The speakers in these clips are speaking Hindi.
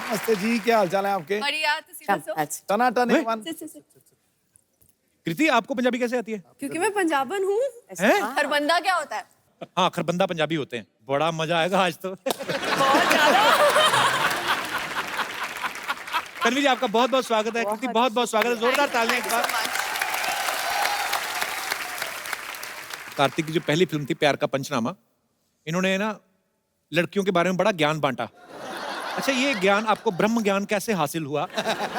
नमस्ते जी, क्या हाल चाल है आपके? बढ़िया, ਤੁਸੀਂ ਦੱਸੋ? टनाटन वे? वन। कृति आपको पंजाबी कैसे आती है? क्योंकि मैं पंजाबन हूँ। हैं? खरबंदा क्या होता है? हाँ, खरबंदा पंजाबी होते हैं। बड़ा मजा आएगा आज तो। बहुत ज्यादा। तन्वी जी आपका बहुत बहुत स्वागत है। कृति बहुत बहुत स्वागत है। जोरदार तालियां एक बार। कार्तिक की जो पहली फिल्म थी प्यार का पंचनामा, इन्होंने ना लड़कियों के बारे में बड़ा ज्ञान बांटा। अच्छा, ये ज्ञान आपको ब्रह्म ज्ञान कैसे हासिल हुआ?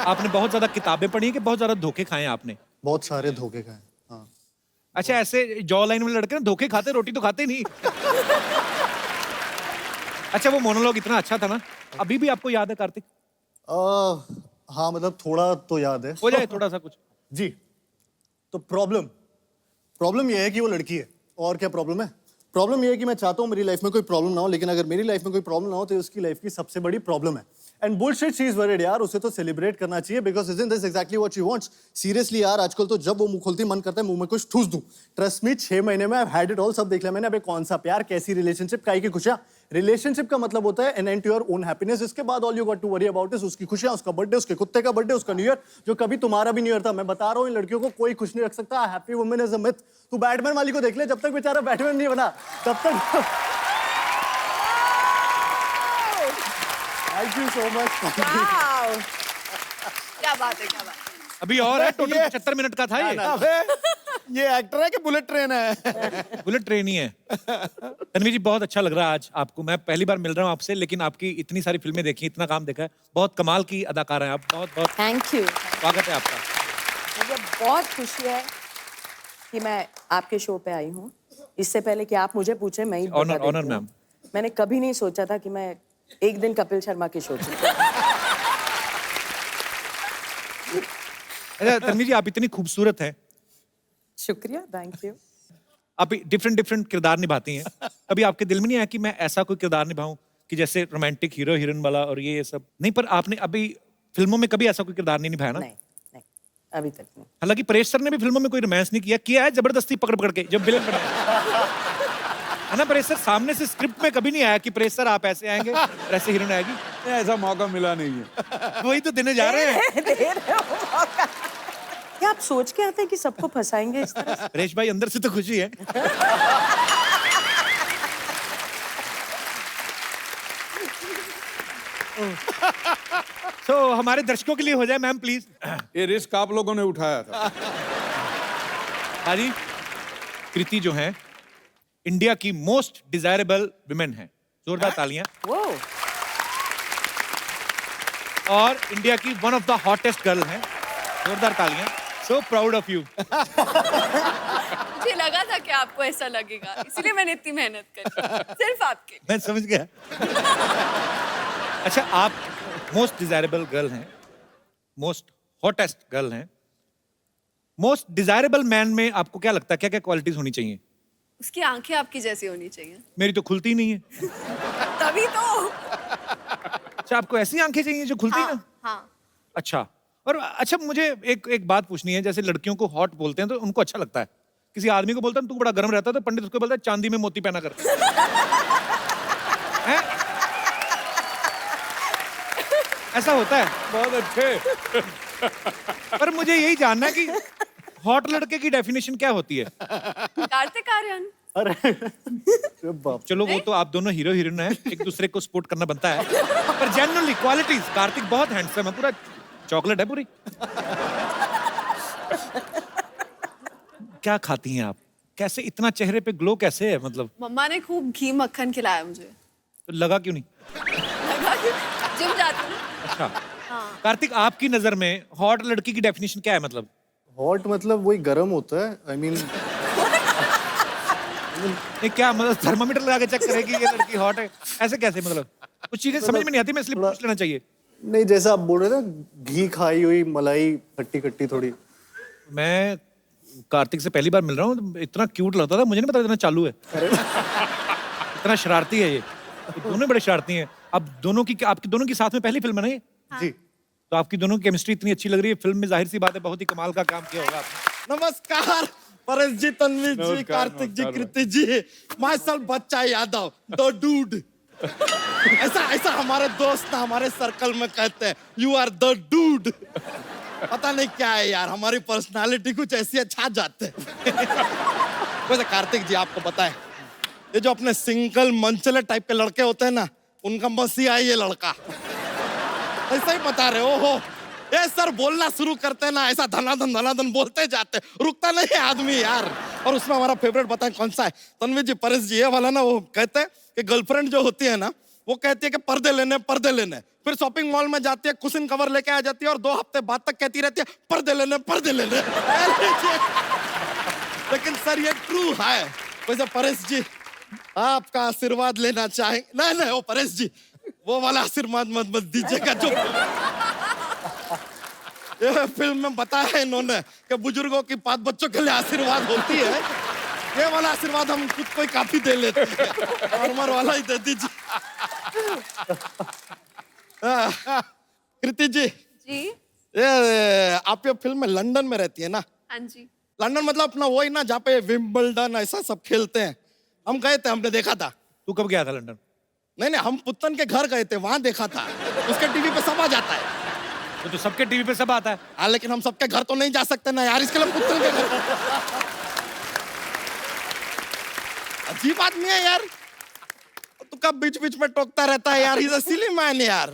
आपने बहुत ज्यादा किताबें पढ़ी कि बहुत ज्यादा धोखे खाए हैं आपने? बहुत सारे धोखे खाए। हाँ। अच्छा, ऐसे जॉ लाइन में लड़के ना धोखे खाते, रोटी तो खाते नहीं। अच्छा, वो मोनोलॉग इतना अच्छा था ना, अभी भी आपको याद है कार्तिक? हाँ मतलब थोड़ा तो याद है। हो जाए थोड़ा सा कुछ। जी। तो प्रॉब्लम ये है कि वो लड़की है। और क्या प्रॉब्लम है? प्रॉब्लम ये है कि मैं चाहता हूँ मेरी लाइफ में कोई प्रॉब्लम ना हो, लेकिन अगर मेरी लाइफ में कोई प्रॉब्लम ना हो तो उसकी लाइफ की सबसे बड़ी प्रॉब्लम है। And bullshit she is worried यार, उसे तो सेलिब्रेट करना चाहिए because isn't this exactly what she wants. Seriously यार, आजकल तो जब वो मुंह खोलती मन करता है मुंह में कुछ ठूस दूं। ट्रस्ट मी, 6 महीने में I have had it all, सब देख लिया मैंने। अबे कौन सा प्यार, कैसी रिलेशनशिप, काई की खुशियां। रिलेशनशिप का मतलब होता है an end to your own happiness. इसके बाद all you got to worry about is उसकी खुशियां, उसका बर्थडे, उसके कुत्ते का बर्थडे, उसका न्यू ईयर, जो कभी तुम्हारा भी न्यू ईयर था। मैं बता रहा हूँ इन लड़कियों को कोई खुश नहीं रख सकता। Happy women is a myth. तू बैटमैन वाली को देख ले, जब तक बेचारा बैटमैन नहीं बना तब तक। Thank you so much. क्या बात है, क्या बात है। अभी और है, टोटल 75 मिनट का था ये। अबे ये एक्टर है कि बुलेट ट्रेन है? बुलेट ट्रेन ही है। तन्वी जी बहुत अच्छा लग रहा है आज आपको। मैं पहली बार मिल रहा हूँ आपसे, लेकिन आपकी इतनी सारी फिल्में देखी, इतना काम देखा है, बहुत कमाल की अदाकार हैं आप। बहुत बहुत थैंक यू। स्वागत है आपका। मुझे बहुत खुशी है कि मैं आपके शो पे आई हूँ। इससे पहले कि आप मुझे पूछे, मैं ही ऑनर बता ऑनर देती हूँ। मैम। मैंने कभी नहीं सोचा था कि मैं एक दिन कपिल शर्मा के शो पे। अच्छा तन्वी जी, आप इतनी खूबसूरत हैं, शुक्रिया, थैंक यू। आप डिफरेंट किरदार निभाती हैं। कभी आपके दिल में नहीं आया कि मैं ऐसा कोई किरदार निभाऊं कि जैसे रोमांटिक हीरो हीरोइन वाला और ये सब नहीं? पर आपने अभी फिल्मों में कभी ऐसा कोई किरदार नहीं निभाया ना? नहीं, अभी तक नहीं। हालांकि परेश सर ने भी फिल्मों में कोई रोमांस नहीं किया है जबरदस्ती पकड़ पकड़ के, जब विलेन बने है ना। परेश सर सामने से स्क्रिप्ट में कभी नहीं आया कि परेश सर आप ऐसे आएंगे और ऐसे हीरोइन आएगी। ऐसा मौका मिला नहीं है। वही तो देने जा रहे हैं। दे रहे हो मौका। क्या आप सोच के आते हैं कि सबको फंसाएंगे इस तरह से? परेश भाई अंदर से तो खुशी है। तो हमारे दर्शकों के लिए हो जाए मैम प्लीज। ये रिस्क आप लोगों ने उठाया था। हाँ जी, कृति जो है इंडिया की मोस्ट डिजायरेबल विमेन है। जोरदार तालियां। वो और इंडिया की one of the hottest girl है। जोरदार तालियां। So proud of you. मुझे लगा था कि आपको ऐसा लगेगा, इसलिए मैंने इतनी मेहनत करी सिर्फ आपके। मैं समझ गया। अच्छा, आप मोस्ट डिजायरेबल गर्ल हैं, मोस्ट हॉटेस्ट गर्ल हैं। मोस्ट डिजायरेबल मैन में आपको क्या लगता है, क्या क्या क्वालिटीज होनी चाहिए? उसकी आंखें आपकी जैसी होनी चाहिए। मेरी तो खुलती नहीं है। तभी तो। अच्छा, आपको ऐसी आंखें चाहिए जो खुलती हाँ, ना? हाँ। अच्छा। और अच्छा, मुझे एक बात पूछनी है। जैसे लड़कियों को हॉट बोलते हैं तो उनको अच्छा लगता है। किसी आदमी को बोलता है तू बड़ा गर्म रहता है तो पंडित उसको बोलता है चांदी में मोती पहना कर। हैं? ऐसा होता है। बहुत अच्छे। पर मुझे यही जानना है कि हॉट लड़के की डेफिनेशन क्या होती है? कार्तिक आर्यन। अरे बाप। चलो वो तो आप दोनों हीरो हीरोइन हैं, एक दूसरे को सपोर्ट करना बनता है। पर जनरली क्वालिटीज, कार्तिक बहुत हैंडसम है, पूरा चॉकलेट है पूरी। क्या खाती हैं आप? कैसे इतना चेहरे पे ग्लो कैसे है? मतलब मम्मा ने खूब घी मक्खन खिलाया मुझे। तो लगा क्यों नहीं? लगा कि जिम जाती हूँ ना। अच्छा। हाँ। कार्तिक, आपकी नजर में हॉट लड़की की डेफिनेशन क्या है? मतलब हॉट मतलब वही गर्म होता है। आई मीन नहीं, क्या मतलब थर्मामीटर लगा के चेक करेगी ये लड़की हॉट है? ऐसे कैसे? मतलब कुछ चीजें समझ में नहीं आती, मैं इसलिए पूछ लेना चाहिए। नहीं, जैसा आप बोल रहे थे ना, घी खाई हुई मलाई, खट्टी खट्टी थोड़ी। मैं कार्तिक से पहली बार मिल रहा हूँ, इतना क्यूट लगता था, मुझे नहीं पता इतना चालू है। इतना शरारती है ये दोनों बड़े शरारती हैं। अब दोनों की, आपकी दोनों की साथ में पहली फिल्म है ना ये? जी। तो आपकी दोनों की केमिस्ट्री इतनी अच्छी लग रही है फिल्म में, जाहिर सी बात है बहुत ही कमाल का काम किया होगा आपने। नमस्कार परेश जी, तन्वी जी, नमस्कार, कार्तिक जी, नमस्कार कृति जी, माई सेल्फ बच्चा यादव, द डूड। ऐसा ऐसा हमारे दोस्त ना हमारे सर्कल में कहते हैं, यू आर द डूड। पता नहीं क्या है यार, हमारी पर्सनालिटी कुछ ऐसी छा जाते हैं। वैसे कार्तिक जी आपको पता है, ये जो अपने सिंगल मंचले टाइप के लड़के होते हैं ना, उनका मसीहा है ये लड़का। ऐसा ही बता रहे हो। ये सर बोलना शुरू करते हैं ना, ऐसा धनाधन बोलते जाते, रुकता नहीं है आदमी यार। और उसमें हमारा फेवरेट बताएं कौन सा है? तन्वी जी, परेश जी, ये वाला ना, वो कहते हैं कि गर्लफ्रेंड जो होती है ना, वो कहती है कि पर्दे लेने, फिर शॉपिंग मॉल में जाती है, कुशन कवर लेके आ जाती है और 2 हफ्ते बाद तक कहती रहती है पर्दे लेने। लेकिन सर ये ट्रू है। वैसे परेश जी, आपका आशीर्वाद लेना चाहेंगे? नहीं, वो परेश जी, वो वाला आशीर्वाद मत दीजिएगा जो ये फिल्म में बताया इन्होंने कि बुजुर्गों की बात बच्चों के लिए आशीर्वाद होती है। ये वाला आशीर्वाद हम खुद को ही काफी दे लेते हैं, नॉर्मल वाला ही दे दीजिए। कृति जी, ये आप ये फिल्म में लंदन में रहती है ना? हाँ जी। लंदन मतलब अपना वही ना जहाँ पे विंबलडन ऐसा सब खेलते हैं। हम गए थे, हमने देखा था। तू कब गया था लंदन? नहीं, हम पुत्तन के घर गए थे, वहां देखा था। उसके टीवी पे सब आ जाता है। तो सबके टीवी पे सब आता है। हाँ, लेकिन हम सबके घर तो नहीं जा सकते ना यार, इसके लिए पुत्तन के घर। अजीब आदमी है यार, तू कब बीच में टोकता रहता है यार, इज सिली मैन यार।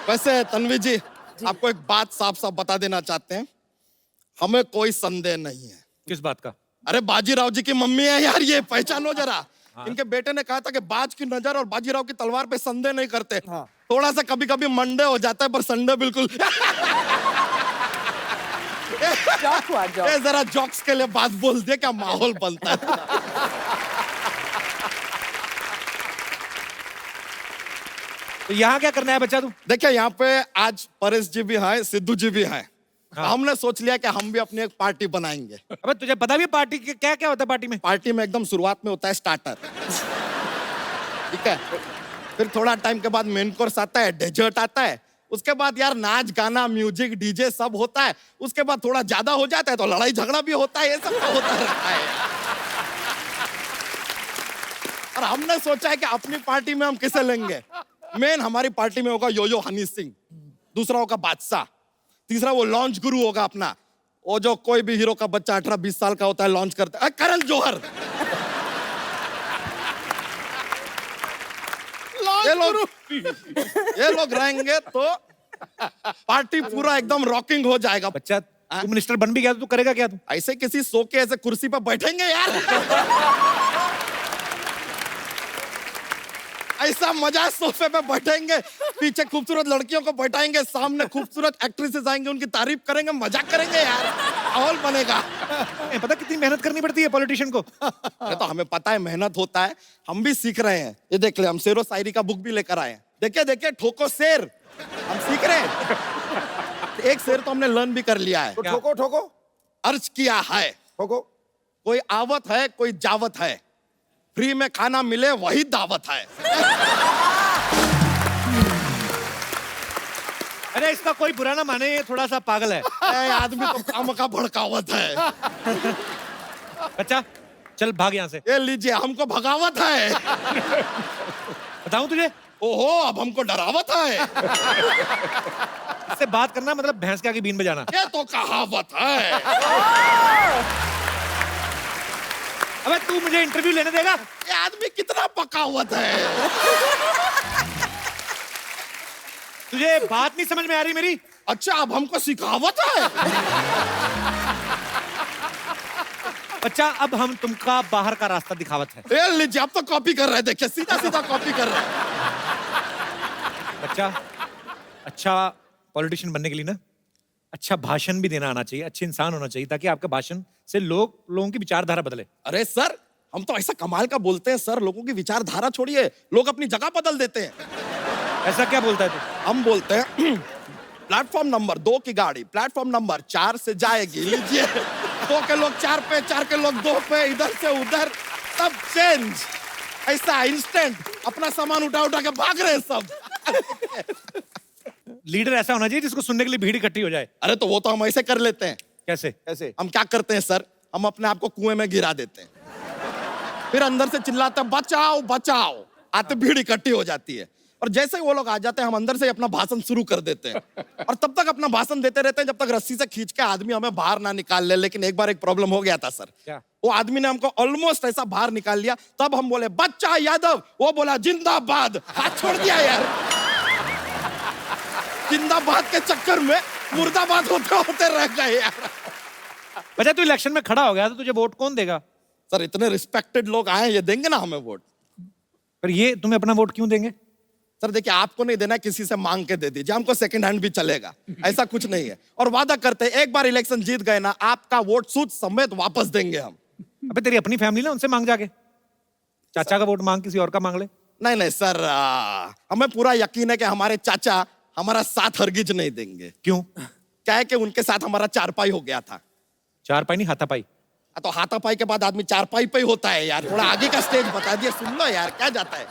वैसे तन्वी जी, आपको एक बात साफ बता देना चाहते हैं, हमें कोई संदेह नहीं है। किस बात का? अरे बाजीराव जी की मम्मी है यार, ये पहचानो जरा। हाँ। इनके बेटे ने कहा था कि बाज की नजर और बाजीराव की तलवार पे संदेह नहीं करते। हाँ। थोड़ा सा कभी मंडे हो जाता है, पर संडे बिल्कुल। ये जरा जोक्स के लिए बात बोल दे, क्या माहौल बनता है। तो यहाँ क्या करना है बच्चा तू? देखिए, यहाँ पे आज परेश जी भी हैं, सिद्धू जी भी हैं। हाँ। हमने सोच लिया कि हम भी अपनी एक पार्टी बनाएंगे। अबे तुझे पता भी पार्टी क्या क्या होता है पार्टी में? पार्टी में एकदम शुरुआत में होता है स्टार्टर, ठीक है, फिर थोड़ा टाइम के बाद मेन कोर्स आता है, डेजर्ट आता है, उसके बाद यार नाच गाना म्यूजिक डीजे सब होता है, उसके बाद थोड़ा ज्यादा हो जाता है तो लड़ाई झगड़ा भी होता है, ये सब होता रहता है। और हमने सोचा है कि अपनी पार्टी में हम किसे लेंगे। मेन हमारी पार्टी में होगा यो हनी सिंह, दूसरा होगा बादशाह, तीसरा वो लॉन्च गुरु होगा अपना, वो जो कोई भी हीरो का बच्चा 18-20 साल का होता है लॉन्च करता है, करण जौहर। ये लोग रहेंगे तो पार्टी पूरा एकदम रॉकिंग हो जाएगा। बच्चा तू मिनिस्टर बन भी गया तो तू करेगा क्या? तू ऐसे किसी सो के ऐसे कुर्सी पर बैठेंगे यार। ऐसा मजा, सोफे पे बैठेंगे, पीछे खूबसूरत लड़कियों को बैठाएंगे, सामने खूबसूरत एक्ट्रेसेस आएंगे, उनकी तारीफ करेंगे, मजाक करेंगे यार, माहौल बनेगा। पता कितनी मेहनत करनी पड़ती है पॉलिटिशियन को? ये तो हमें पता है, मेहनत होता है, हम भी सीख रहे हैं। ये देख ले, हम शेरो शायरी का बुक भी लेकर आए हैं। देखिए ठोको शेर, हम सीख रहे हैं। एक शेर तो हमने लर्न भी कर लिया है। तो ठोको अर्ज किया है, ठोको। कोई आवत है, कोई जावत है, फ्री में खाना मिले वही दावत है। अरे इसका कोई बुरा ना माने, ये थोड़ा सा पागल है। आदमी तो काम का भड़कावत है। बच्चा चल भाग यहाँ से। ये लीजिए, हमको भगावत है। बताऊं तुझे? ओहो, अब हमको डरावत है। इससे बात करना मतलब भैंस के आगे बीन बजाना। ये तो कहावत है। अबे तू मुझे इंटरव्यू लेने देगा? ये आदमी कितना पकावत है। तुझे बात नहीं समझ में आ रही मेरी? अच्छा, अब हमको सिखावत है। बच्चा अब हम तुमका बाहर का रास्ता दिखावत है। ये लीजिए, अब तो कॉपी कर रहे हैं, देखिए सीधा कॉपी कर रहे हैं। बच्चा अच्छा पॉलिटिशियन बनने के लिए ना अच्छा भाषण भी देना आना चाहिए, अच्छे इंसान होना चाहिए, ताकि आपके भाषण से लोगों की विचारधारा बदले। अरे सर, हम तो ऐसा कमाल का बोलते हैं सर, लोगों की विचारधारा छोड़िए, लोग अपनी जगह बदल देते हैं। ऐसा क्या बोलता है तू? हम बोलते हैं प्लेटफॉर्म नंबर 2 की गाड़ी प्लेटफॉर्म नंबर 4 से जाएगी, लीजिए 2 के लोग 4 पे, 4 के लोग 2 पे, इधर से उधर सब चेंज। ऐसा इंस्टेंट अपना सामान उठा के भाग रहे हैं सब। लीडर ऐसा होना चाहिए जिसको सुनने के लिए भीड़ इकट्ठी हो जाए। अरे तो वो तो हम ऐसे कर लेते हैं। कैसे? हम क्या करते हैं सर, हम अपने आप को कुएं में गिरा देते हैं, फिर अंदर से चिल्लाते हैं बचाओ बचाओ, आते भीड़ इकट्ठी हो जाती है और जैसे ही वो लोग आ जाते हैं हम अंदर से ही अपना भाषण शुरू कर देते हैं और तब तक अपना भाषण देते रहते हैं जब तक रस्सी से खींच के आदमी हमें बाहर ना निकाल ले। लेकिन एक बार एक प्रॉब्लम हो गया था सर। क्या? वो आदमी ने हमको ऑलमोस्ट ऐसा बाहर निकाल लिया, तब हम बोले बच्चा यादव, वो बोला जिंदाबाद, हाथ छोड़ दिया यार। जिंदाबाद के चक्कर में मुर्दाबाद होते होते रह गए यार। अच्छा तू इलेक्शन में खड़ा हो गया तो तुझे वोट कौन देगा? सर इतने रिस्पेक्टेड लोग आए, ये देंगे ना हमें वोट। पर ये तुम्हें अपना वोट क्यों देंगे? सर देखिए, आपको नहीं देना, किसी से मांग के दे दीजिए, हमको सेकंड हैंड भी चलेगा, ऐसा कुछ नहीं है। और वादा करते हैं एक बार इलेक्शन जीत गए ना, आपका वोट सूद समेत वापस देंगे हम। अबे तेरी अपनी फैमिली ना, उनसे मांग जाके। चाचा का वोट मांग, किसी और का मांग ले। नहीं नहीं सर, हमें पूरा यकीन है कि हमारे चाचा हमारा साथ हरगिज नहीं देंगे। क्यों? क्या है कि उनके साथ हमारा चारपाई हो गया था। चारपाई नहीं, हाथापाई। तो हाथापाई के बाद आदमी चारपाई पे ही होता है यार। थोड़ा आगे का स्टेज बता दिए, सुन लो यार, क्या जाता है।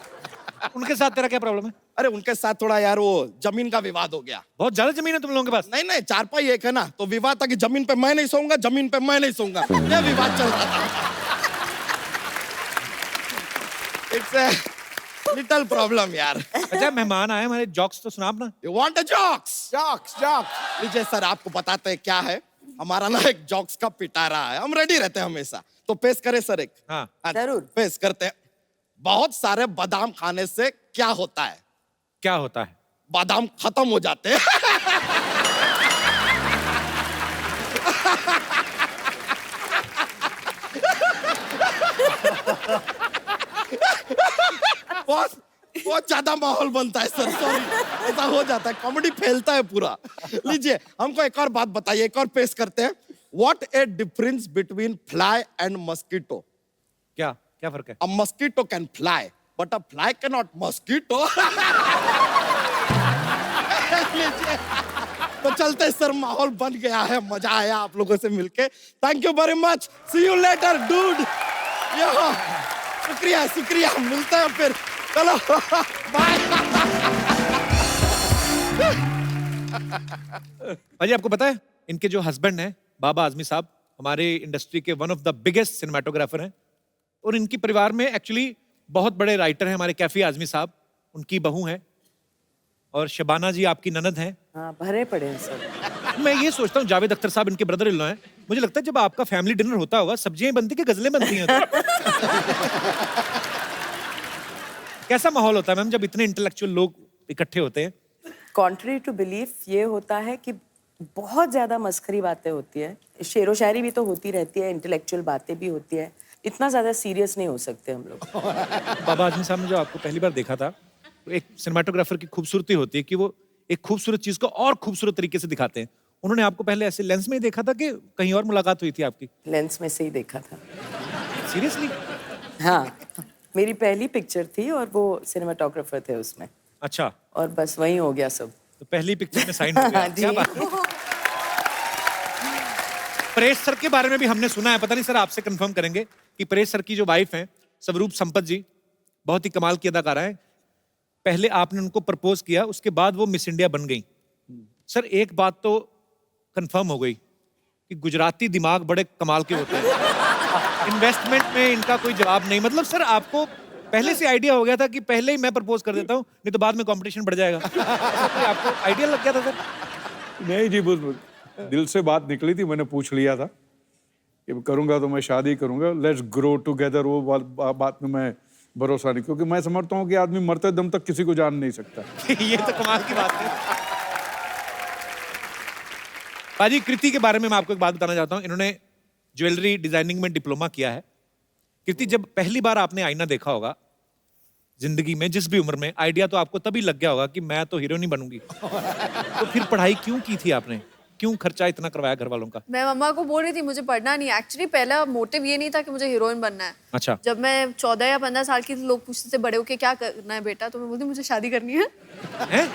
उनके साथ तेरा क्या प्रॉब्लम है? अरे उनके साथ थोड़ा यार वो जमीन का विवाद हो गया। बहुत ज्यादा जमीन है तुम लोगों के पास? नहीं नहीं, चारपाई एक है ना, तो विवाद था कि जमीन पे मैं नहीं सोऊंगा, जमीन पे मैं नहीं सोऊंगा, ये विवाद चल रहा था। इट्स लिटिल प्रॉब्लम यार। अच्छा मेहमान आए हमारे, जोक्स तो सुना अपना। You want a jokes? Jokes लीजिए सर, आपको बताते हैं क्या है। हमारा ना एक जोक्स का पिटारा है, हम रेडी रहते हैं हमेशा। तो पेश करें सर एक? हाँ जरूर। पेश करते हैं। बहुत सारे बादाम खाने से क्या होता है? क्या होता है? बादाम खत्म हो जाते हैं। बहुत बहुत ज्यादा माहौल बनता है सर, सॉरी, ऐसा हो जाता है, कॉमेडी फैलता है पूरा। लीजिए हमको एक और बात बताइए, एक और पेश करते हैं। What A difference between fly and mosquito? क्या क्या फर्क है? A mosquito can fly, but a fly cannot mosquito. लीजिए, तो चलते सर, माहौल बन गया है, मजा आया आप लोगों से मिलके। Thank you very much, see you later dude. शुक्रिया शुक्रिया, मिलते हैं फिर, चलो बाय। अजय आपको पता है इनके जो हस्बैंड हैं बाबा आजमी साहब, हमारे इंडस्ट्री के one of the biggest cinematographer हैं, और इनकी परिवार में एक्चुअली बहुत बड़े राइटर हैं हमारे कैफी आजमी साहब, उनकी बहू हैं, और शबाना जी आपकी ननद हैं। हाँ, भरे पड़े हैं सब। मैं ये सोचता हूँ जावेद अख्तर साहब इनके ब्रदर इन लॉ हैं, मुझे लगता है जब आपका फैमिली डिनर होता होगा सब्जियां बनती कि गजलें बनती हैं? कैसा माहौल होता है मैम जब इतने इंटेलेक्चुअल लोग इकट्ठे होते हैं? कॉन्ट्री टू बिलीफ ये होता है कि बहुत ज्यादा मस्खरी बातें होती है, शेरो शायरी भी तो होती रहती है, इंटेलेक्चुअल बातें भी होती है, इतना ज्यादा सीरियस नहीं हो सकते हम लोग। बाबा आजमी साहब ने जो आपको पहली बार देखा था, तो एक सिनेमाटोग्राफर की खूबसूरती होती है कि वो एक खूबसूरत चीज को और खूबसूरत तरीके से दिखाते हैं। उन्होंने आपको पहले ऐसे लेंस में ही देखा था कि कहीं और मुलाकात हुई थी आपकी? लेंस में से ही देखा था। सीरियसली? हाँ, मेरी पहली पिक्चर थी और वो सिनेमाटोग्राफर थे उसमें। अच्छा, और बस वही हो गया सब। तो पहली पिक्चर में साइन हो गया। जी। क्या बात है। परेश सर के बारे में भी हमने सुना है, पता नहीं सर आपसे कंफर्म करेंगे कि परेश सर की जो वाइफ हैं स्वरूप संपत जी, बहुत ही कमाल की अदाकारा है। पहले आपने उनको प्रपोज किया, उसके बाद वो मिस इंडिया बन गई। सर एक बात तो कंफर्म हो गई कि गुजराती दिमाग बड़े कमाल के होते हैं। इन्वेस्टमेंट में इनका कोई जवाब नहीं। मतलब सर आपको पहले से आइडिया हो गया था कि पहले ही मैं प्रपोज कर देता हूँ, नहीं तो बाद में कंपटीशन बढ़ जाएगा? तो आपको आइडिया लग गया था सर? नहीं जी, बस दिल से बात निकली थी, मैंने पूछ लिया था कि करूंगा तो मैं शादी करूंगा, लेट्स ग्रो टुगेदर। वो बात में मैं भरोसा नहीं, क्योंकि मैं समझता हूँ कि आदमी मरते दम तक किसी को जान नहीं सकता। ये तो कमाल की बात है। पाजी, कृति के बारे में मैं आपको एक बात बताना चाहता हूँ। इन्होंने ज्वेलरी डिजाइनिंग में डिप्लोमा किया है। कृति, जब पहली बार आपने आईना देखा होगा जिंदगी में, जिस भी उम्र में, आइडिया तो आपको तभी लग गया होगा कि मैं तो हीरोइन ही बनूंगी। तो फिर पढ़ाई क्यों की थी आपने? क्यों खर्चा इतना करवाया घर वालों का? मैं मम्मा को बोल रही थी मुझे पढ़ना नहीं है। एक्चुअली पहला मोटिव ये नहीं था कि मुझे हीरोइन बनना है। अच्छा। जब मैं 14 या 15 साल की थी, लोग पूछते थे बड़े होके क्या करना है बेटा, तो मैं बोलती मुझे शादी करनी है। हैं?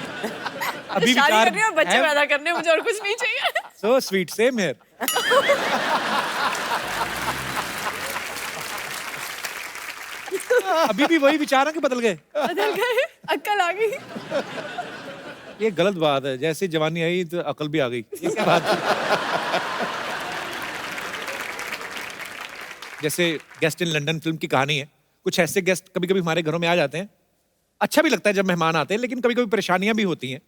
अभी शादी विचार करनी है और बच्चे है? पैदा करने हैं, मुझे और कुछ नहीं चाहिए। So sweet, same here. अभी भी वही विचार है कि बदल गए? बदल गए, अक्ल आ गई। ये गलत बात है, जैसे जवानी आई तो अकल भी आ गई। ये क्या बात है? जैसे गेस्ट इन लंदन फिल्म की कहानी है, कुछ ऐसे गेस्ट कभी कभी हमारे घरों में आ जाते हैं अच्छा भी लगता है जब मेहमान आते हैं, लेकिन कभी कभी परेशानियां भी होती हैं।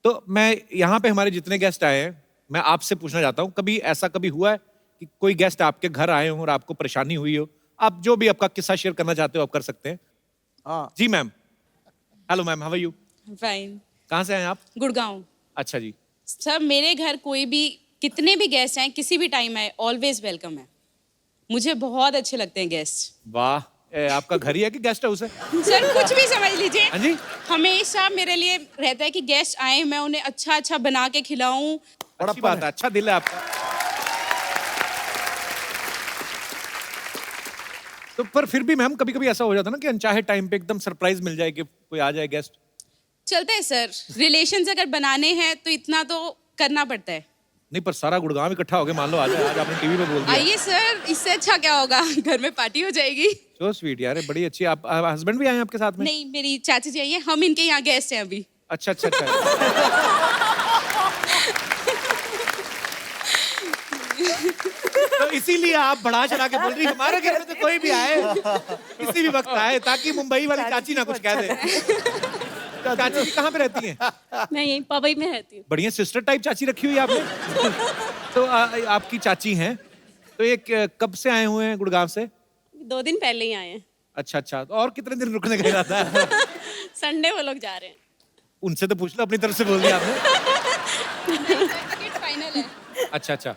तो मैं यहाँ पे हमारे जितने गेस्ट आए हैं, मैं आपसे पूछना चाहता हूँ, कभी ऐसा कभी हुआ है कि कोई गेस्ट आपके घर आए हो और आपको परेशानी हुई हो? आप जो भी आपका किस्सा शेयर करना चाहते हो आप कर सकते हैं। हाँ। जी ma'am. Hello ma'am, how are you? Fine. कहाँ से आए आप? गुड़गांव। अच्छा जी। सर मेरे घर कोई भी कितने भी गेस्ट आए किसी भी टाइम आए ऑलवेज वेलकम है। मुझे बहुत अच्छे लगते हैं गेस्ट। वाह, आपका घर ही है कि गेस्ट हाउस है? सर कुछ भी समझ लीजिए। हाँ जी। हमेशा मेरे लिए रहता है कि गेस्ट आए मैं उन्हें अच्छा अच्छा बना के खिलाऊं। अच्छी बात है, अच्छा दिल है आपका। तो पर फिर भी मैम कभी कभी ऐसा हो जाता है ना कि अनचाहे टाइम पे एकदम सरप्राइज मिल जाए कि कोई आ जाए गेस्ट। चलते हैं सर, रिलेशंस अगर बनाने हैं तो इतना तो करना पड़ता है। नहीं पर सारा गुड़गांव इकट्ठा हो गया, मान लो आ जाए, आज आपने टीवी पे बोल दिया। आइए सर, इससे अच्छा क्या होगा, घर में पार्टी हो जाएगी। सो स्वीट यार, बड़ी अच्छी। आप हस्बैंड भी आए हैं आपके साथ में? नहीं, मेरी चाची जी आई है, हम इनके यहाँ गेस्ट हैं अभी। अच्छा अच्छा अच्छा। तो इसीलिए आप बढ़ा चढ़ा के बोल रही हमारे घर में तो कोई भी आए किसी भी वक्त आए, ताकि मुंबई वाली चाची ना कुछ कह दे। चाची जी कहाँ पे रहती हैं? मैं यहीं पवई में रहती हूँ। बढ़िया सिस्टर टाइप चाची रखी हुई है आपने। तो आपकी चाची हैं, तो ये कब से आए हुए हैं गुड़गांव से? 2 दिन पहले ही आए हैं। अच्छा अच्छा, तो और कितने दिन रुकने का इरादा है? संडे वो लोग जा रहे हैं। उनसे तो पूछ लो, अपनी तरफ से बोल दिया आपने। फाइनल है। अच्छा अच्छा,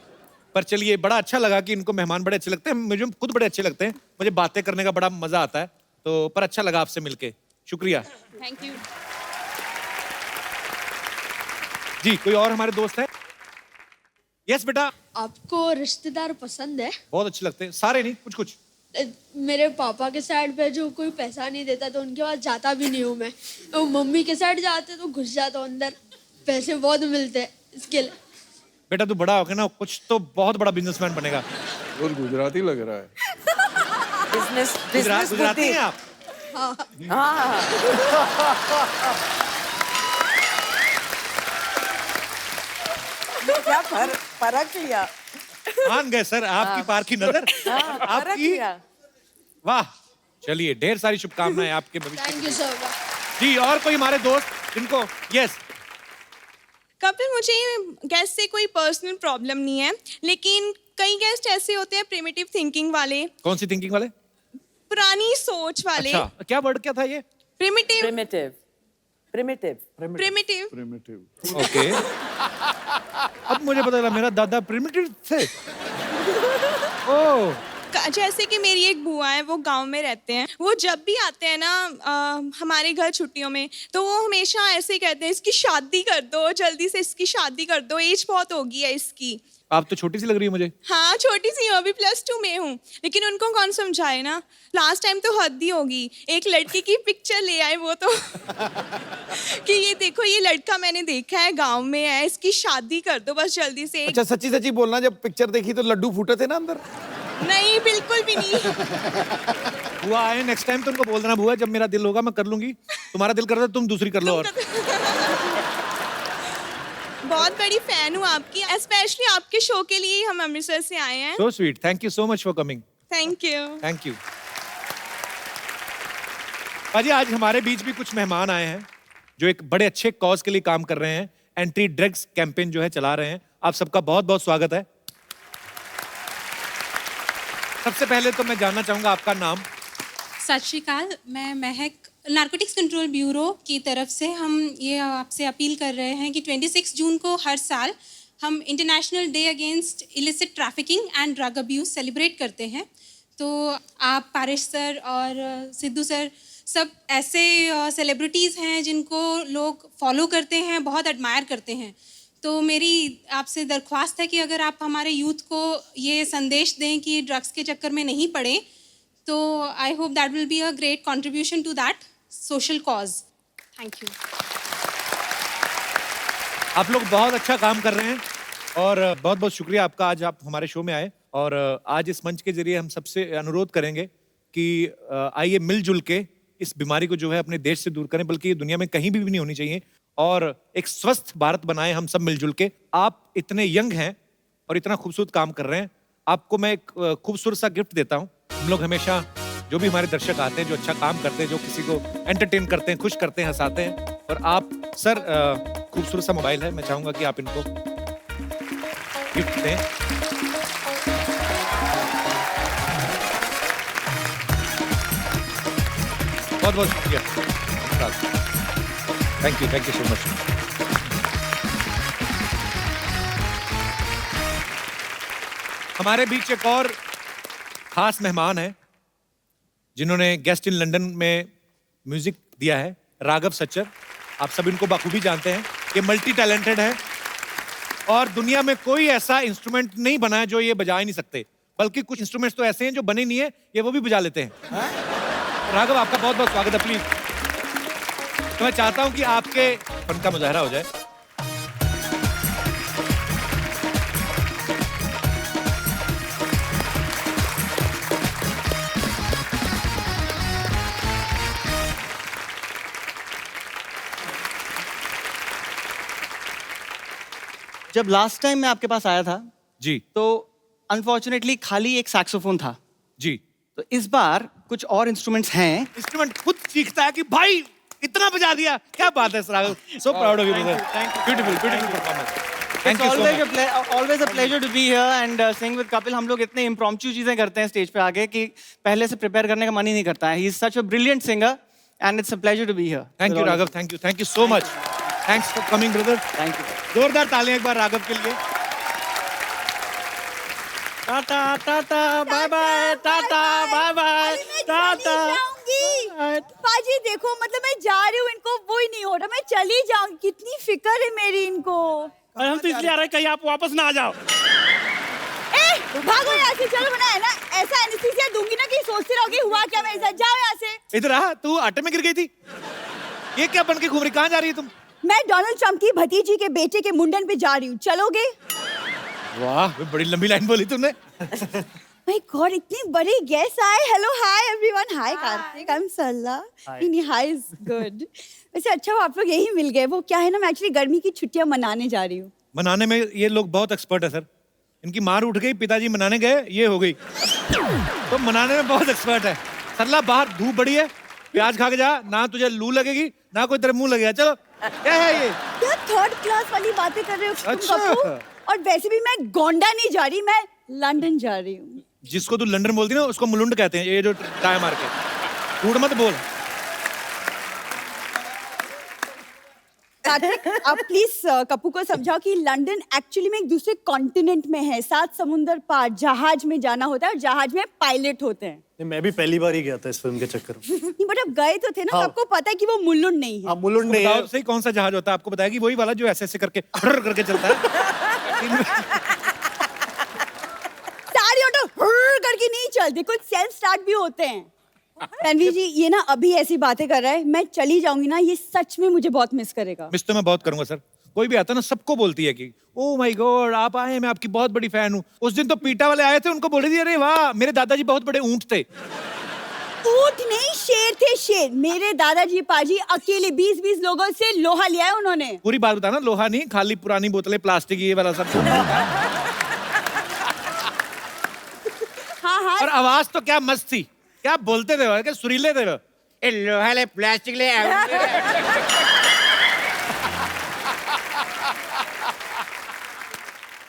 पर चलिए बड़ा अच्छा लगा कि इनको मेहमान बड़े अच्छे लगते हैं, मुझे खुद बड़े अच्छे लगते हैं, मुझे बातें करने का बड़ा मजा आता है। तो पर अच्छा लगा आपसे मिलके, शुक्रिया। Thank you. जी कोई और हमारे दोस्त हैं? यस बेटा। आपको रिश्तेदार पसंद है? बहुत अच्छे लगते हैं, सारे नहीं, कुछ कुछ। मेरे पापा के साइड पे जो कोई पैसा नहीं देता तो उनके पास जाता भी नहीं हूँ मैं। तो मम्मी के साइड जाते तो घुस जाता हूँ अंदर, पैसे बहुत मिलते हैं इसके लिए। बेटा तू बड़ा होकर ना कुछ तो बहुत बड़ा बिजनेसमैन बनेगा। और गुजराती लग रहा है। बिजनेस गुजराती हैं आप? हाँ। क्या फर्क लिया? मान गए सर आपकी पार की नजर। फर्क आपकी लिया। वाह, चलिए ढेर सारी शुभकामनाएं आपके भविष्य थैंक यू सर। जी। और कोई हमारे दोस्त जिनको? यस। कपिल, मुझे गेस्ट से कोई पर्सनल प्रॉब्लम नहीं है, लेकिन कई गेस्ट ऐसे होते हैं प्रिमिटिव थिंकिंग वाले, कौन सी थिंकिंग वाले? पुरानी सोच वाले। अच्छा, क्या वर्ड क्या था ये? Primitive. Primitive. Primitive. Primitive. Primitive. Okay. अब मुझे पता चला मेरा दादा प्रिमिटिव थे। ओह। जैसे कि मेरी एक बुआ है, वो गांव में रहते हैं। वो जब भी आते हैं ना हमारे घर छुट्टियों में, तो वो हमेशा ऐसे ही कहते हैं, इसकी शादी कर दो, जल्दी से इसकी शादी कर दो, एज बहुत हो गई है इसकी। आप तो छोटी सी लग रही है मुझे। हाँ छोटी सी हूँ, अभी +2 में हूँ, लेकिन उनको कौन समझाए ना। लास्ट टाइम तो हद ही होगी, एक लड़की की पिक्चर ले आए वो तो कि ये देखो ये लड़का मैंने देखा है, गांव में है, इसकी शादी कर दो बस जल्दी से। अच्छा सच्ची सच्ची बोलना, जब पिक्चर देखी तो लड्डू फूटे थे ना अंदर? नहीं बिल्कुल भी नहीं। बुआ आए नेक्स्ट टाइम तो उनको बोल देना, बुआ जब मेरा दिल होगा मैं कर लूंगी, तुम्हारा दिल करता है तुम दूसरी कर लो। और बहुत बड़ी फैन हूँ आपकी, स्पेशली आपके शो के लिए हम अमृतसर से आए हैं। So sweet, thank you so much for coming. Thank you. Thank you. अजी आज हमारे बीच भी कुछ मेहमान आए हैं जो एक बड़े अच्छे कॉज के लिए काम कर रहे हैं, एंटी ड्रग्स कैंपेन जो है चला रहे हैं। आप सबका बहुत बहुत स्वागत है। सबसे पहले तो मैं जानना चाहूंगा आपका नाम। सत श्री अकाल, मैं महक, नारकोटिक्स कंट्रोल ब्यूरो की तरफ से हम ये आपसे अपील कर रहे हैं कि 26 जून को हर साल हम international day against illicit trafficking and drug abuse celebrate करते हैं। तो आप पारिश सर और सिद्धू सर सब ऐसे सेलिब्रिटीज़ हैं जिनको लोग फॉलो करते हैं, बहुत एडमायर करते हैं। तो मेरी आपसे दरख्वास्त है कि अगर आप हमारे यूथ को ये संदेश दें कि ड्रग्स के चक्कर में नहीं पड़े, तो I hope that will be a great contribution to that social cause. Thank you. आप लोग बहुत अच्छा काम कर रहे हैं और बहुत बहुत शुक्रिया आपका, आज आप हमारे शो में आए। और आज इस मंच के जरिए हम सबसे अनुरोध करेंगे कि आइए मिलजुल के इस बीमारी को जो है अपने देश से दूर करें, बल्कि ये दुनिया में कहीं भी नहीं होनी चाहिए, और एक स्वस्थ भारत बनाएं हम सब मिलजुल के। आप इतने यंग हैं और इतना खूबसूरत काम कर रहे हैं, आपको मैं एक खूबसूरत सा गिफ्ट देता हूं। हम लोग हमेशा जो भी हमारे दर्शक आते हैं, जो अच्छा काम करते हैं, जो किसी को एंटरटेन करते हैं, खुश करते हैं, हंसाते हैं। और आप सर, खूबसूरत सा मोबाइल है, मैं चाहूंगा कि आप इनको गिफ्ट दें। बहुत बहुत शुक्रिया, थैंक यू सो मच। हमारे बीच एक और खास मेहमान है जिन्होंने गेस्ट इन लंदन में म्यूजिक दिया है, राघव सच्चर। आप सब इनको बखूबी जानते हैं, ये मल्टी टैलेंटेड है और दुनिया में कोई ऐसा इंस्ट्रूमेंट नहीं बना है जो ये बजा ही नहीं सकते, बल्कि कुछ इंस्ट्रूमेंट्स तो ऐसे हैं जो बने नहीं है, ये वो भी बजा लेते हैं। राघव, आपका बहुत बहुत स्वागत है। प्लीज, तो मैं चाहता हूं कि आपके फन का मुजाहरा हो जाए। जब लास्ट टाइम मैं आपके पास आया था जी, तो अनफॉर्चुनेटली खाली एक सैक्सोफोन था जी। तो इस बार कुछ और इंस्ट्रूमेंट्स हैं। इंस्ट्रूमेंट खुद सीखता है कि भाई इतना बजा दिया, क्या बात है Raghav. So proud of you brother, beautiful performance. Thank you so much. Always a pleasure to be here and sing with Kapil. हम लोग इतने इम्प्रॉम्प्चू चीजें करते हैं स्टेज पे आके कि पहले से प्रिपेयर करने का मन ही नहीं करता है। He is such a brilliant singer and it's a pleasure to be here. Thank you Raghav, thank you so much. Thanks for coming brother. Thank you. जोरदार तालियां एक बार राघव के लिए। Tata tata bye bye, tata bye bye, tata. पाजी देखो, मतलब मैं जा रही हूँ, इनको वो ही नहीं हो रहा, मैं चली जाऊंगी। कितनी फिक्र है मेरी इनको। और हम तो इसलिए आ रहे हैं कहीं आप वापस ना आ जाओ। भागो यहाँ से, चलो। बना है ना, ऐसा एनेस्थीसिया दूंगी ना कि सोचते रहोगे हुआ क्या मेरे साथ। जाओ यहाँ से। इधर आ, तू आटे में गिर गई थी। ये क्या बन के घूम रही, कहाँ जा रही है तुम? मैं डोनाल्ड ट्रम्प की भतीजी के बेटे के मुंडन पे जा रही हूँ, चलोगे? वाह, बड़ी लंबी लाइन बोली तुमने। माय गॉड, इतने बड़े गेस्ट आए। Hello, hi everyone. Hi Kartik, I am सल्ला। नहीं, हाय इज गुड। वैसे अच्छा हुआ आप लोग यही मिल गए। वो क्या है ना, मैं एक्चुअली गर्मी की छुट्टियां मनाने जा रही हूँ। मनाने में ये लोग बहुत एक्सपर्ट है सर। इनकी मार उठ गई, पिताजी मनाने गए, ये हो गई। तो मनाने में बहुत एक्सपर्ट है। सरला, बाहर धूप बड़ी है, प्याज खा के जा, ना तुझे लू लगेगी ना कोई तेरे मुंह लगेगा। चलो, क्या है ये? क्या थर्ड क्लास वाली बातें कर रहे हो तुम अच्छा। कपूर? और वैसे भी मैं गोंडा नहीं जा रही, मैं लंदन जा रही हूँ। जिसको तू लंदन बोलती ना, उसको मुलुंड कहते हैं, ये जो टाई मार के। कूड़ मत बोल। कार्तिक, आप प्लीज कप्पू को समझाओ कि लंदन एक्चुअली में एक दूसरे कॉन्टिनेंट में है। 7 समुंदर पार जहाज में जाना होता है और जहाज में पायलट होते हैं। नहीं, मैं भी पहली बार ही गया था इस फिल्म के चक्कर में। नहीं, बट अब गए तो थे ना, तो आपको पता है कि वो मुलुंड नहीं है। मुलुंड नहीं है। सही, कौन सा जहाज होता है? आपको बताएगी वही वाला जो ऐसे करके करके चलता है। सारी ऑटो करके नहीं चलती, कुछ सेल्फ स्टार्ट भी होते हैं। रणवीर जी, ये ना अभी ऐसी बातें कर रहा है, मैं चली जाऊंगी ना, ये सच में मुझे बहुत मिस करेगा। मिस तो मैं बहुत करूंगा सर। कोई भी आता ना, सबको बोलती है कि ओह माय गॉड आप आए, मैं आपकी बहुत बड़ी फैन हूँ। उस दिन तो पीटा वाले आए थे, उनको बोल रही थी अरे वाह मेरे दादाजी बहुत बड़े ऊंट थे। ऊंट नहीं, शेर थे, शेर। मेरे दादाजी पाजी अकेले 20-20 लोगों से लोहा लिया है उन्होंने। पूरी बात बताना, लोहा नहीं, खाली पुरानी बोतलें, प्लास्टिक, ये वाला सब। हाँ। और आवाज तो क्या मस्त थी, क्या बोलते थे, क्या सुरीले थे। ए लोहा ले, प्लास्टिक ले।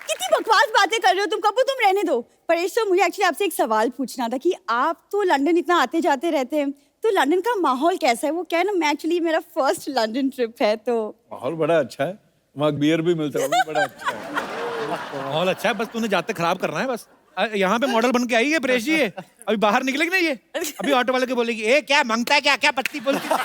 कितनी बकवास बातें कर रहे हो तुम कपूर, तुम रहने दो। परेश, तो मुझे एक्चुअली आपसे एक सवाल पूछना था कि आप तो लंदन इतना आते जाते रहते हैं, तो लंदन का माहौल कैसा है? वो क्या है ना, मैं एक्चुअली मेरा फर्स्ट लंदन ट्रिप है, तो माहौल बड़ा अच्छा है, वहाँ बियर भी मिलता है, वो भी बड़ा अच्छा है। माहौल अच्छा है, बस तूने जाते खराब करना है बस। यहाँ पे मॉडल बन के आई है प्रेश जी, ये अभी बाहर निकलेगी ना, ये अभी ऑटो वाले को बोलेगी ए क्या मांगता है, क्या क्या पत्ती बोलती है।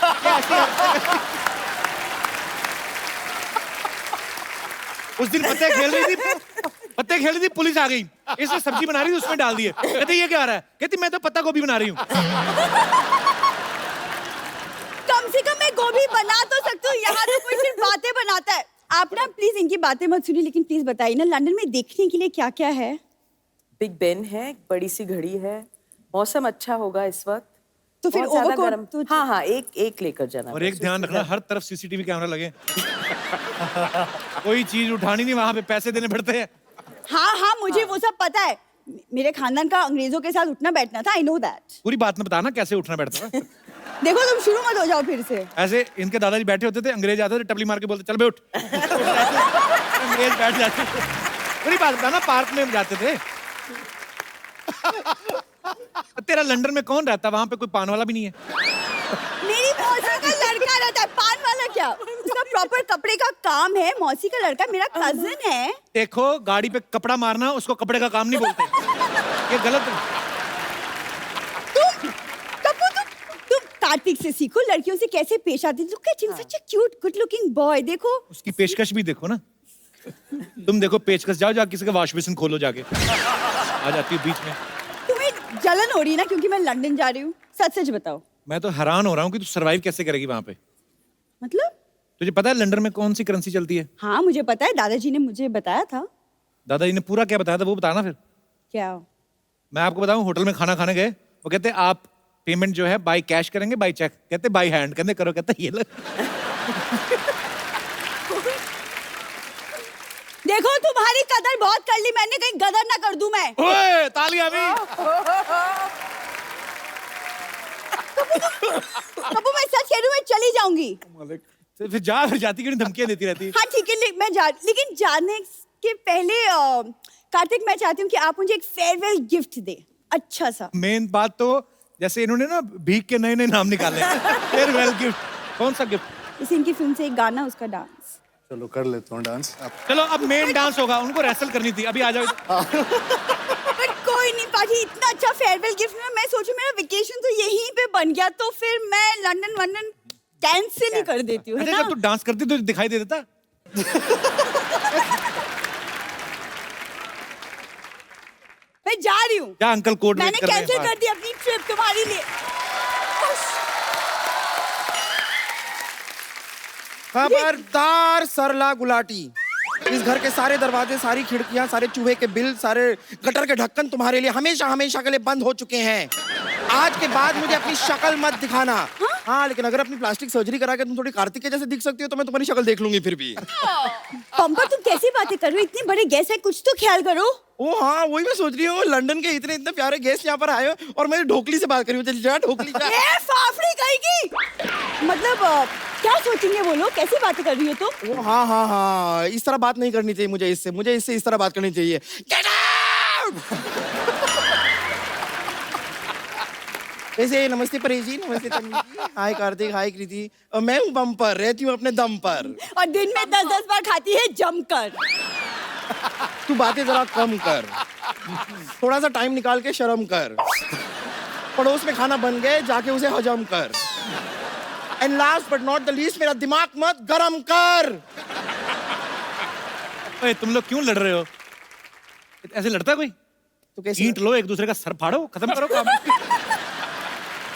उस दिन पत्ते खेल रही थी, पुलिस आ गई, इसमें सब्जी बना रही थी, उसमें डाल दिए। कहती ये क्या आ रहा है? कहती मैं तो पत्ता गोभी बना रही हूँ। कम से कम मैं गोभी बना तो सकती हूँ, यहाँ तो कोई सिर्फ बातें बनाता है। आप ना प्लीज इनकी बातें मत सुनिए, लेकिन प्लीज बताइए ना लंदन में देखने के लिए क्या क्या है? बिग बेन है, एक बड़ी सी घड़ी है, मौसम अच्छा होगा इस वक्त, तो फिर बहुत ज्यादा ओवरकोट गर्म। तो हाँ, एक लेकर जाना। और एक ध्यान रखना, हर तरफ सीसीटीवी कैमरा लगे। कोई चीज उठानी नहीं, वहां पे पैसे देने पड़ते हैं। हाँ, मुझे वो सब पता है, मेरे खानदान का अंग्रेजों के साथ उठना बैठना था, आई नो दैट। पूरी बात में बताना कैसे उठना बैठता था। देखो तुम शुरू मत हो जाओ फिर से। ऐसे इनके दादाजी बैठे होते थे, अंग्रेज आते थे, टपली मार के बोलते चल बे उठ। अंग्रेज बैठ जाते थे। पूरी बात बताना, पार्क में जाते थे। तेरा लंदन में कौन रहता? वहां पे कोई पान वाला भी नहीं है। मेरी मौसी का लड़का रहता है, पान वाला क्या? उसका प्रॉपर कपड़े का काम है। मौसी का लड़का मेरा कजिन है। देखो, गाड़ी पे कपड़ा मारना उसको कपड़े का काम नहीं बोलते। ये गलत है। तुम कार्तिक से सीखो लड़कियों से कैसे पेश आती। Look at him, such a cute good looking boy. देखो उसकी पेशकश भी देखो ना। तुम देखो पेचकश, जाओ किसी का वॉश बेसिन खोलो जाके। आ जाती है बीच में। तुम्हें जलन हो रही है ना क्योंकि मैं लंदन जा रही हूँ? सच सच बताओ। मैं तो हैरान हो रहा हूँ कि तू सरवाइव कैसे करेगी वहां पे। मतलब? तुझे पता है लंदन में कौन सी करेंसी चलती है? हाँ मुझे पता है, दादाजी ने मुझे बताया था। दादाजी ने पूरा क्या बताया था वो बताना फिर। क्या? मैं आपको बताऊं, होटल में खाना खाने गए, वो कहते आप पेमेंट जो है बाय कैश करेंगे बाय चेक? कहते बाय हैंड। कहते करो, कहते ये लो। देखो तुम्हारी कदर बहुत कर ली मैंने, कहीं गदर ना कर दूं मैं। ओए तालियां भी। कबू मैं सच कह रही हूँ, मैं चली जाऊंगी। फिर जाती क्यों धमकियां देती रहती? हाँ ठीक है, लेकिन जाने के पहले कार्तिक मैं चाहती हूँ कि आप मुझे एक फेयरवेल गिफ्ट दे, अच्छा सा। मेन बात तो जैसे इन्होंने ना भीख के नए नए नाम निकाले। फेयरवेल गिफ्ट कौन सा गिफ्ट? जैसे इनकी फिल्म से एक गाना, उसका डांस। चलो कर लेता हूँ डांस। चलो अब मेन डांस होगा, उनको रेसल करनी थी। अभी आ जाओ। बट कोई नहीं पाजी, इतना अच्छा फेयरवेल गिफ्ट में मैं सोचूं मेरा वेकेशन तो यहीं पे बन गया, तो फिर मैं लंदन कैंसिल ही कर देती हूँ। अच्छा जब तू डांस करती तो दिखाई दे देता। मैं जा रही हूँ। क्या अंकल कोड मैंने कैंसिल कर दी अपनी ट्रिप तुम्हारे लिए। खबरदार सरला गुलाटी, इस घर के सारे दरवाजे, सारी खिड़कियां, सारे चूहे के बिल, सारे गटर के ढक्कन तुम्हारे लिए हमेशा हमेशा के लिए बंद हो चुके हैं। आज के बाद मुझे अपनी शक्ल मत दिखाना। हाँ लेकिन अगर अपनी प्लास्टिक सर्जरी करा के तुम थोड़ी कार्तिक के जैसे दिख सकती हो तो मैं तुम्हारी शक्ल देख लूंगी फिर भी। पंपा तुम कैसी बातें कर रहे हो? इतनी बड़ी गेस्ट है, कुछ तो ख्याल करो। ओ हाँ वही मैं सोच रही हूँ, लंदन के इतने इतने प्यारे गेस्ट यहाँ पर आए हो और मैं ढोकली से बात कर रही हूँ। ढोकली ए फाफड़ी कहेगी। मतलब क्या सोचेंगे वो लोग? कैसी बातें कर रही हो तुम? ओ हाँ हाँ हाँ, इस तरह बात नहीं करनी चाहिए मुझे इससे इस तरह बात करनी चाहिए। Get out! वैसे नमस्ते परेश जी, नमस्ते तन्वी जी, हाय कार्तिक, हाय कृति। मैं हूँ बम्पर, रहती हूँ अपने दम पर और दिन में 10-10 बार खाती है जमकर। तू बातें जरा कम कर, थोड़ा सा टाइम निकाल के शर्म कर। पड़ोस में खाना बन गए, जाके उसे हजम कर। And last but not the least, मेरा दिमाग मत गरम कर। ओए तुम लोग क्यों लड़ रहे हो? ऐसे लड़ता कोई? तो कैसे ईंट लो, एक दूसरे का सर फाड़ो, खत्म करो काम।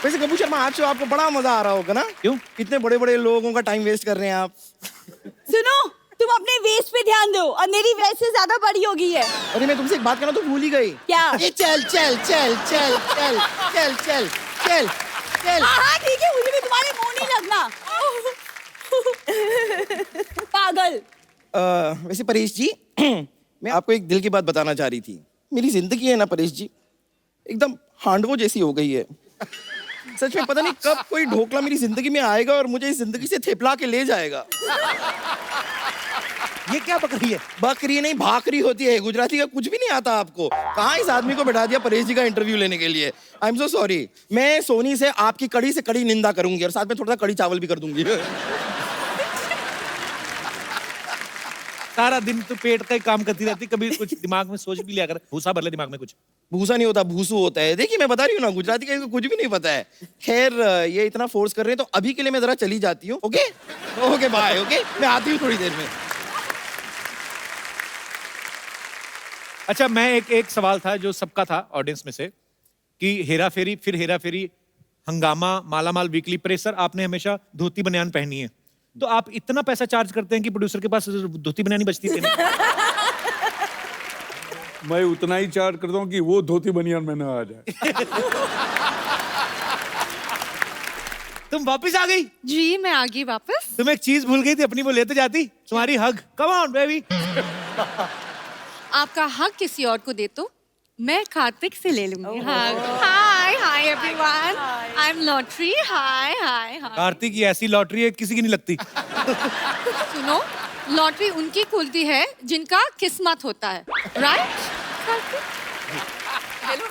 वैसे गब्बू शर्मा आज आपको बड़ा मजा आ रहा होगा ना? क्यों? इतने बड़े बड़े लोगों का टाइम वेस्ट कर रहे हैं आप। सुनो, तुम अपने वेस्ट पे ध्यान दो और मेरी वैसे ज्यादा बड़ी हो गई है। अरे मैं तुमसे एक बात करना तो भूल ही गई। क्या? ये चल चल चल चल चल चल चल चल चल। हाँ ठीक है, मुझे भी तुम्हारे मुंह नहीं लगना। पागल। वैसे परेश जी, मैं आपको एक दिल की बात बताना चाह रही थी। मेरी जिंदगी है ना परेश जी, एकदम हांडवो जैसी हो गई है। सच में पता नहीं कब कोई ढोकला मेरी जिंदगी में आएगा और मुझे इस जिंदगी से थेपला के ले जाएगा। ये क्या बकरी है? बकरी नहीं, भाकरी होती है। गुजराती का कुछ भी नहीं आता आपको? कहाँ इस आदमी को बैठा दिया परेश जी का इंटरव्यू लेने के लिए? I am so sorry. मैं सोनी से आपकी कड़ी से कड़ी निंदा करूंगी और साथ में थोड़ा सा कड़ी चावल भी कर दूंगी। सारा दिन तो पेट का ही काम करती रहती, कभी कुछ दिमाग में सोच भी लिया कर। भूसा भर ले दिमाग में कुछ। भूसा नहीं होता, भूसू होता है। देखिए मैं बता रही हूँ ना, गुजराती का इनको कुछ भी नहीं पता है। खैर ये इतना फोर्स कर रहे हैं तो अभी के लिए मैं जरा चली जाती हूँ। Okay okay bye. ओके मैं आती हूँ थोड़ी देर में। अच्छा मैं एक सवाल था जो सबका था ऑडियंस में से, कि हेरा फेरी, फिर हेरा फेरी, हंगामा, मालामाल वीकली, प्रेशर, आपने हमेशा धोती बनियान पहनी है। तो आप इतना पैसा चार्ज करते हैं कि प्रोड्यूसर के पास धोती बनियान नहीं बचती? मैं उतना ही चार्ज करता हूँ कि वो धोती बनियान में ना आ जाए। तुम वापस आ गई? जी मैं आ गई वापस। तुम एक चीज भूल गई थी अपनी, वो लेते जाती, तुम्हारी हग। Come on baby. आपका हक किसी और को दे तो मैं कार्तिक से ले लूंगी। हाँ, hi hi everyone, I am lottery. Hi hi hi. Kartik की ऐसी लॉटरी है किसी की नहीं लगती। सुनो, लॉटरी उनकी खुलती है जिनका किस्मत होता है, राइट? हेलो,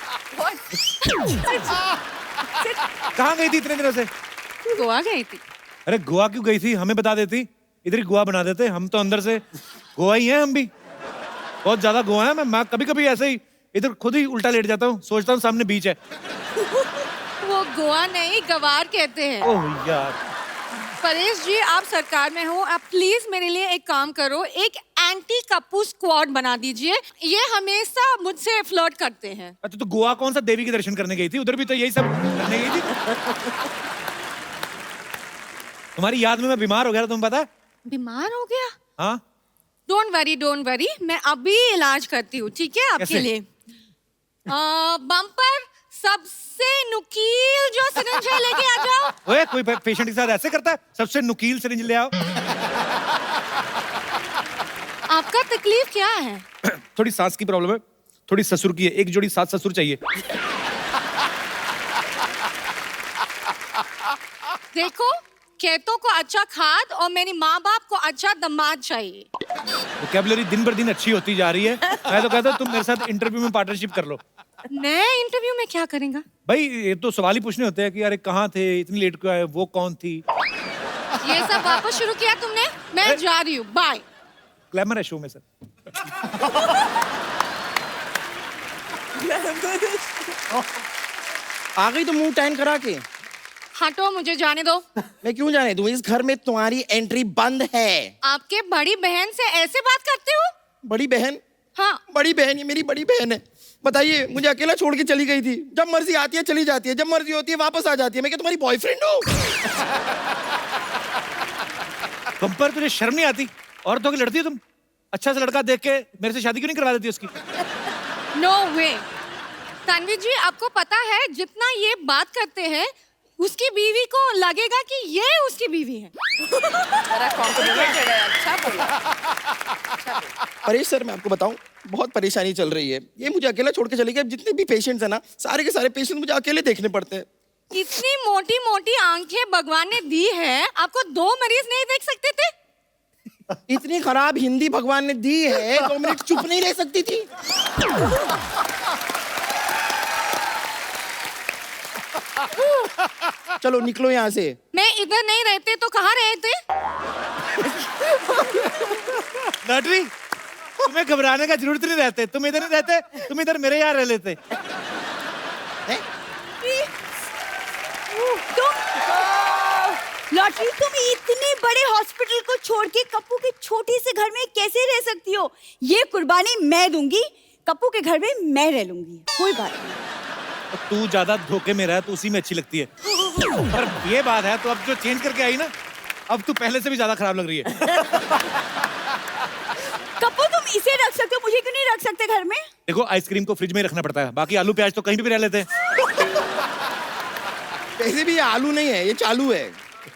कहाँ गई थी इतने दिनों से? गोवा गई थी। अरे गोवा क्यों गई थी? हमें बता देती, इधर ही गोवा बना देते। हम तो अंदर से गोवा ही हैं, हम भी बहुत ज्यादा गोवा है। मैं कभी कभी ऐसे ही इधर खुद ही उल्टा लेट जाता हूँ, सोचता हूँ सामने बीच है। वो गोवा नहीं, गवार कहते हैं। ओह यार। परेश जी, आप सरकार में हो, आप प्लीज मेरे लिए एक काम करो, एक एंटी कप्पू स्क्वाड बना दीजिए। ये हमेशा मुझसे फ्लर्ट करते हैं। अच्छा, तो गोवा कौन सा देवी के दर्शन करने गई थी? उधर भी तो यही सब करने गई थी। तुम्हारी याद में मैं बीमार हो गया था, तुम्हें पता है? बीमार हो गया? हाँ। डोंट वरी, मैं अभी इलाज करती हूँ, ठीक है? आपके लिए बम्पर सबसे नुकील जो सिरिंज है लेके आ जाओ। ओए, कोई पेशेंट के साथ ऐसे करता है? सबसे नुकील सिरिंज ले आओ। आपका तकलीफ क्या है? थोड़ी सांस की प्रॉब्लम है, थोड़ी ससुर की है। एक जोड़ी 7 ससुर चाहिए। देखो, खेतों को अच्छा खाद और मेरी माँ बाप को अच्छा दामाद चाहिए। वोकैबुलरी दिन भर दिन अच्छी होती जा रही है। मैं तो कहता हूँ तुम मेरे साथ इंटरव्यू में पार्टनरशिप कर लो। मैं इंटरव्यू में क्या करेंगा? भाई ये तो सवाल ही पूछने होते हैं कि अरे कहाँ थे, इतनी लेट क्यों आए, वो कौन थी? ये सब वापस शुरू किया तुमने? मैं जा रही हूँ, बाय। ग्लैमर है शो में सर। आ गई तो मुंह टैन करा के। हटो, मुझे जाने दो। मैं क्यों जाने दूं? इस घर में तुम्हारी एंट्री बंद है। आपके बड़ी बहन से ऐसे बात करते हो? बड़ी बहन? हाँ। बड़ी बहन, ये मेरी बड़ी बहन है। बताइए, मुझे अकेला छोड़ के चली गई थी। जब मर्जी आती है चली जाती है, जब मर्जी होती है वापस आ जाती है। मैं क्या तुम्हारी बॉयफ्रेंड हूँ? बम्पर, तुझे शर्म नहीं आती? औरतों की लड़ती है तुम? अच्छा सा लड़का देख के मेरे से शादी क्यों नहीं करवा देती उसकी? नो वे। तन्वी जी, आपको पता है जितना ये बात करते हैं उसकी बीवी को लगेगा कि ये उसकी बीवी है। अच्छा बोला। परेश सर, मैं आपको बताऊं, बहुत परेशानी चल रही है। ये मुझे अकेला छोड़ के चली गई। जितने भी पेशेंट्स हैं ना, सारे के सारे पेशेंट मुझे अकेले देखने पड़ते हैं। इतनी मोटी मोटी आंखें भगवान ने दी है, आपको 2 मरीज नहीं देख सकते थे? इतनी खराब हिंदी भगवान ने दी है, 2 मिनट चुप नहीं रह सकती थी? चलो निकलो यहाँ से। मैं इधर नहीं रहते तो कहाँ रहते? लॉटरी, तुम्हें घबराने का जरूरत नहीं रहते। तुम इधर नहीं रहते, तुम इधर मेरे यहाँ रह लेते। लॉटरी, तुम इतने बड़े हॉस्पिटल को छोड़ के कप्पू के छोटे से घर में कैसे रह सकती हो? ये कुर्बानी मैं दूंगी, कप्पू के घर में मैं रह लूंगी। कोई बात नहीं। तू ज्यादा धोखे में रह तो उसी में अच्छी लगती है। पर ये बात है, तो अब जो चेंज करके आई ना, अब तू पहले से भी ज्यादा खराब लग रही है। कप्पू, तुम इसे रख सकते हो, मुझे क्यों नहीं रख सकते घर में? देखो, आइसक्रीम को फ्रिज में ही रखना पड़ता है, बाकी आलू प्याज तो कहीं भी रह लेते हैं। वैसे भी ये आलू नहीं है, ये चालू है।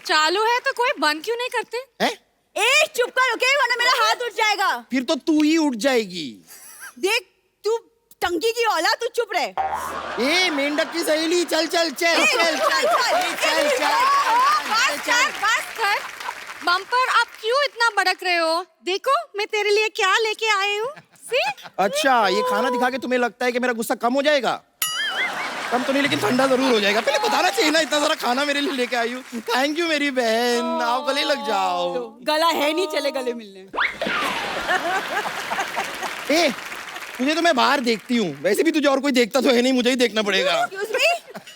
चालू है तो कोई बंद क्यों नहीं करते? हैं? ए, चुप कर, ओके? वरना मेरा हाथ उठ जाएगा। फिर तो तू ही उठ जाएगी। देख, तू टंकी की औलाद, तू चुप रहे। ए, मेंढक की सहेली, चल चल चल चल चल चल चल। बस कर। बम्पर, आप क्यों इतना भड़क रहे हो? देखो, मैं तेरे लिए क्या लेके आई हूँ। अच्छा, ये खाना दिखा के तुम्हें लगता है कि मेरा गुस्सा कम हो जाएगा? कम तो नहीं, लेकिन ठंडा जरूर हो जाएगा। पहले बताना चाहिए ना, इतना सारा खाना मेरे लिए लेके आई हूँ। थैंक यू मेरी बहन, आओ गले लग जाओ। गला है नहीं, चले गले मिलने। ए, तुझे तो मैं बाहर देखती हूँ, वैसे भी तुझे और कोई देखता तो है नहीं, मुझे ही देखना पड़ेगा।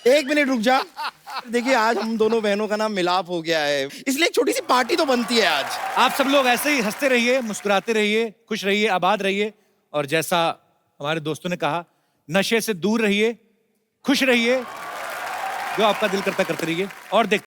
एक मिनट रुक जा। देखिए, आज हम दोनों बहनों का नाम मिलाप हो गया है, इसलिए एक छोटी सी पार्टी तो बनती है आज। आप सब लोग ऐसे ही हंसते रहिए, मुस्कुराते रहिए, खुश रहिए, आबाद रहिए, और जैसा हमारे दोस्तों ने कहा, नशे से दूर रहिए, खुश रहिए, जो आपका दिल करता करते रहिए, और देखते